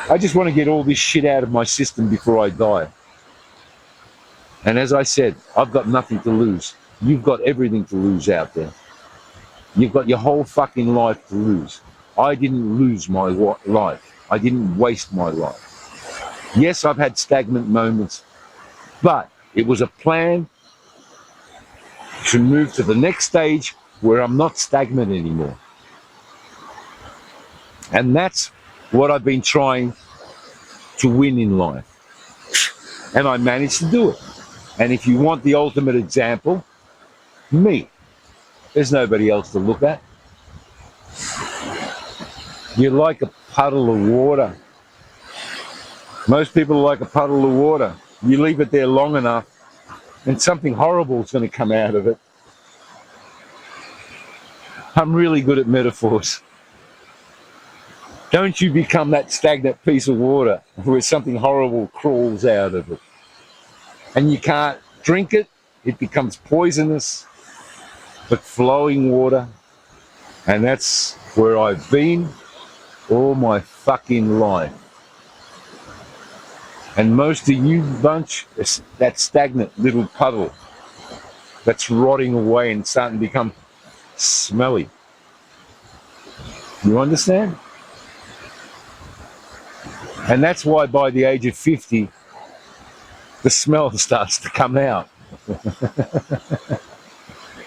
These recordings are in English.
I just want to get all this shit out of my system before I die. And as I said, I've got nothing to lose. You've got everything to lose out there. You've got your whole fucking life to lose. I didn't lose my life. I didn't waste my life. Yes, I've had stagnant moments, but it was a plan to move to the next stage where I'm not stagnant anymore. And that's what I've been trying to win in life. And I managed to do it. And if you want the ultimate example, me. There's nobody else to look at. You're like a puddle of water. Most people are like a puddle of water. You leave it there long enough, and something horrible is going to come out of it. I'm really good at metaphors. Don't you become that stagnant piece of water where something horrible crawls out of it. And you can't drink it, it becomes poisonous, but flowing water. And that's where I've been all my fucking life. And most of you bunch is that stagnant little puddle that's rotting away and starting to become smelly. You understand? And that's why by the age of 50, the smell starts to come out.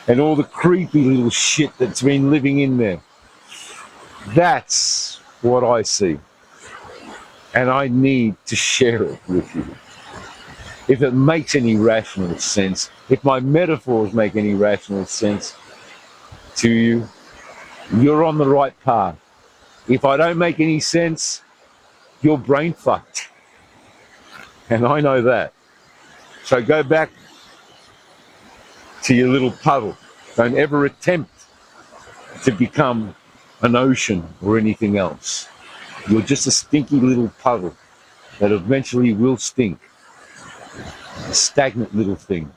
And all the creepy little shit that's been living in there. That's what I see. And I need to share it with you. If it makes any rational sense, if my metaphors make any rational sense to you, you're on the right path. If I don't make any sense, you're brain fucked. And I know that. So go back to your little puddle. Don't ever attempt to become an ocean or anything else. You're just a stinky little puddle that eventually will stink. A stagnant little thing.